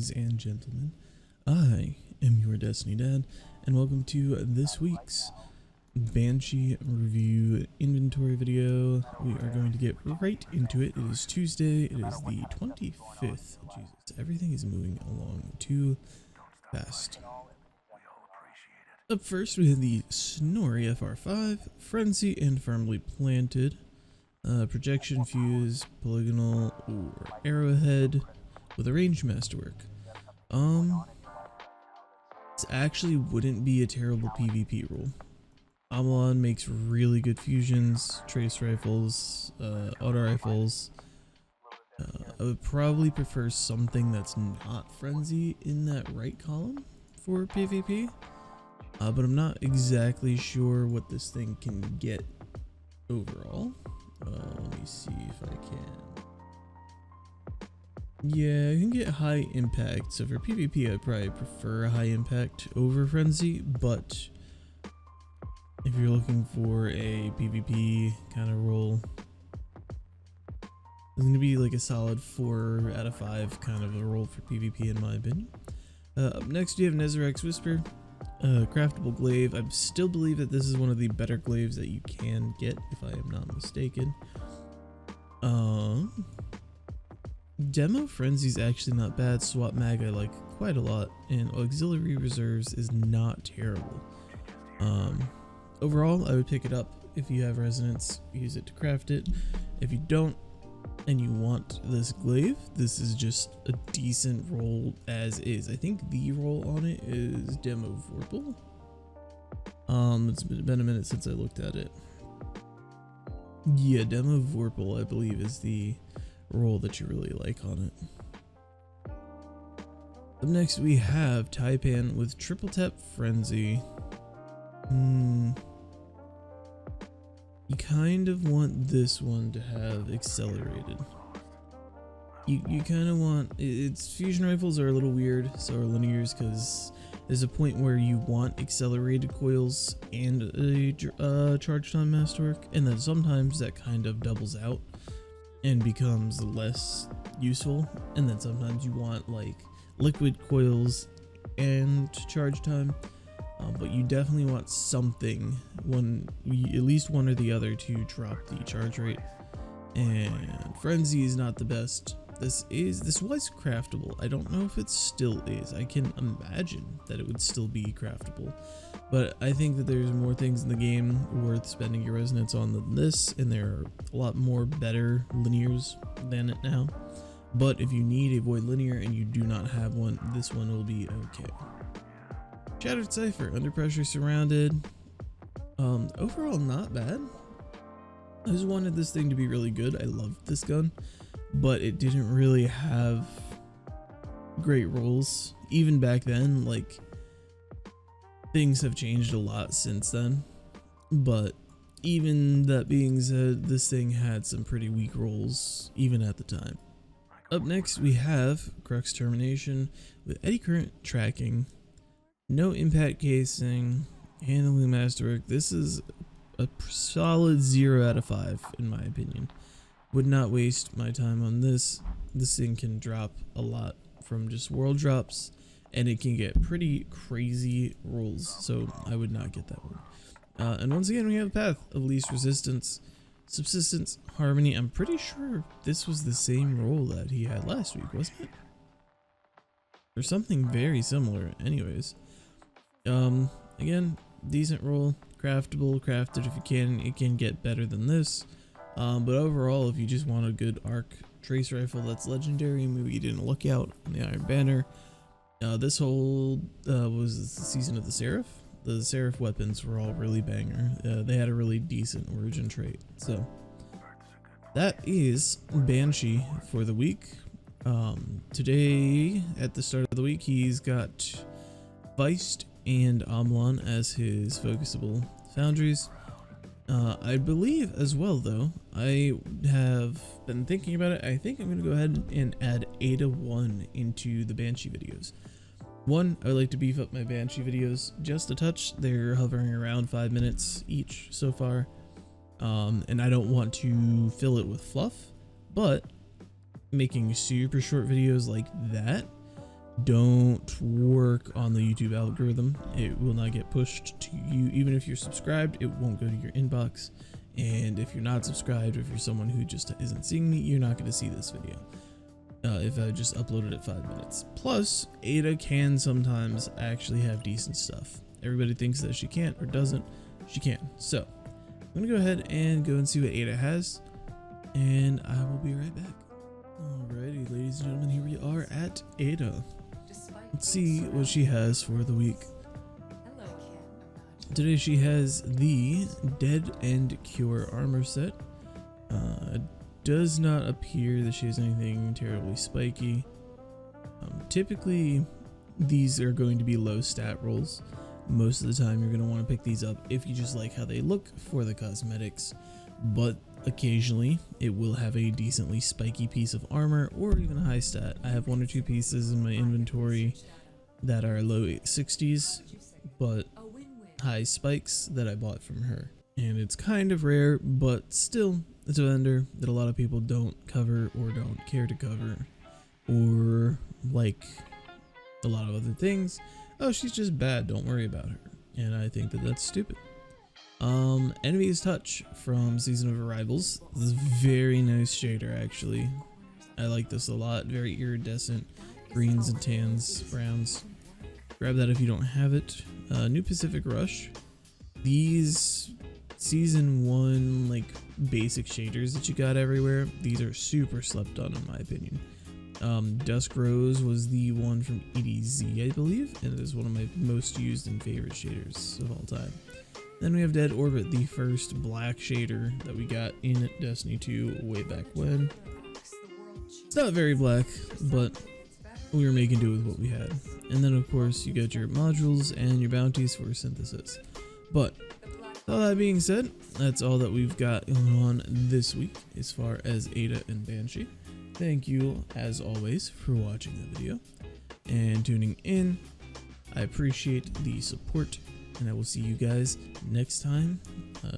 ladies and gentlemen. I am your Destiny Dad, and welcome to this week's Banshee review inventory video. We are going to get right into it. It is Tuesday. It is the 25th. Jesus, everything is moving along too fast. Up first, we have the Snorri FR5, Frenzy and Firmly Planted, Projection Fuse, Polygonal, or Arrowhead with a Range Masterwork. This actually wouldn't be a terrible PvP rule. Amalon makes really good fusions, trace rifles, auto rifles. I would probably prefer something that's not Frenzy in that right column for PvP. But I'm not exactly sure what this thing can get overall. Let me see if I can. Yeah, I can get high impact. So for PvP, I'd probably prefer a high impact over Frenzy. But if you're looking for a PvP kind of role, it's going to be like a solid 4 out of 5 kind of a role for PvP in my opinion. Up next, we have Nezarac's Whisper. Craftable glaive. I still believe that this is one of the better glaives that you can get, if I am not mistaken. Demo Frenzy is actually not bad. Swap mag I like quite a lot, and auxiliary reserves is not terrible. Overall, I would pick it up if you have resonance. Use it to craft it. If you don't, and you want this glaive, this is just a decent roll as is. I think the roll on it is Demo Vorpal. It's been a minute since I looked at it. Yeah, Demo Vorpal I believe is the roll that you really like on it. Up next we have Taipan with Triple Tap Frenzy. You kind of want this one to have accelerated. You kind of want, its fusion rifles are a little weird, so are linears, because there's a point where you want accelerated coils and a charge time masterwork, and then sometimes that kind of doubles out and becomes less useful, and then sometimes you want like liquid coils and charge time. But you definitely want something, at least one or the other, to drop the charge rate. And Frenzy is not the best. This was craftable. I don't know if it still is. I can imagine that it would still be craftable, but I think that there's more things in the game worth spending your resonance on than this, and there are a lot more better linears than it now. But if you need a void linear and you do not have one, this one will be okay. Shattered Cipher, Under Pressure Surrounded. Overall not bad. I just wanted this thing to be really good. I loved this gun, but it didn't really have great rolls. Even back then, like, things have changed a lot since then. But even that being said, this thing had some pretty weak rolls, even at the time. Up next, we have Crux Termination with Eddy Current Tracking. No impact casing, handling masterwork. This is a solid 0 out of 5 in my opinion. Would not waste my time on this. This thing can drop a lot from just world drops, and it can get pretty crazy rolls, so I would not get that one. And once again, we have Path of Least Resistance, Subsistence, Harmony. I'm pretty sure this was the same roll that he had last week, wasn't it? Or something very similar anyways. Again, decent roll, craftable, crafted if you can. It can get better than this, but overall, if you just want a good arc trace rifle that's legendary, maybe you didn't look out on the Iron Banner. This whole was the season of the Seraph. The Seraph weapons were all really banger. They had a really decent origin trait. So that is Banshee for the week. Today at the start of the week, he's got Feist and Amalon as his focusable foundries. I believe as well, though, I have been thinking about it. I think I'm going to go ahead and add Ada 1 into the Banshee videos. One, I would like to beef up my Banshee videos just a touch. They're hovering around 5 minutes each so far, and I don't want to fill it with fluff, but making super short videos like that don't work on the YouTube algorithm. It will not get pushed to you. Even if you're subscribed, it won't go to your inbox. And if you're not subscribed, or if you're someone who just isn't seeing me, you're not going to see this video if I just uploaded it 5 minutes. Plus, Ada can sometimes actually have decent stuff. Everybody thinks that she can't or doesn't. She can. So I'm going to go ahead and go and see what Ada has, and I will be right back. Alrighty, ladies and gentlemen, here we are at Ada. Let's see what she has for the week. Today she has the Dead End Cure armor set. Does not appear that she has anything terribly spiky. Typically these are going to be low stat rolls. Most of the time you're going to want to pick these up if you just like how they look for the cosmetics, but occasionally it will have a decently spiky piece of armor or even a high stat. I have 1 or 2 pieces in my inventory that are low 60s but high spikes that I bought from her, and it's kind of rare, but still it's a vendor that a lot of people don't cover or don't care to cover, or like a lot of other things. Oh, she's just bad, don't worry about her. And I think that that's stupid. Enemy's Touch from Season of Arrivals. This is a very nice shader, actually. I like this a lot. Very iridescent greens and tans, browns. Grab that if you don't have it. New Pacific Rush. These Season 1 like basic shaders that you got everywhere, these are super slept on in my opinion. Dusk Rose was the one from EDZ, I believe, and it is one of my most used and favorite shaders of all time. Then we have Dead Orbit, the first black shader that we got in Destiny 2 way back when. It's not very black, but we were making do with what we had. And then of course you got your modules and your bounties for synthesis. But all that being said, that's all that we've got going on this week as far as Ada and Banshee. Thank you as always for watching the video and tuning in. I appreciate the support, and I will see you guys next time.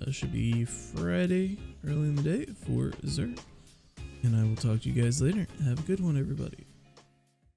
Should be Friday early in the day for Zerg, and I will talk to you guys later. Have a good one, everybody.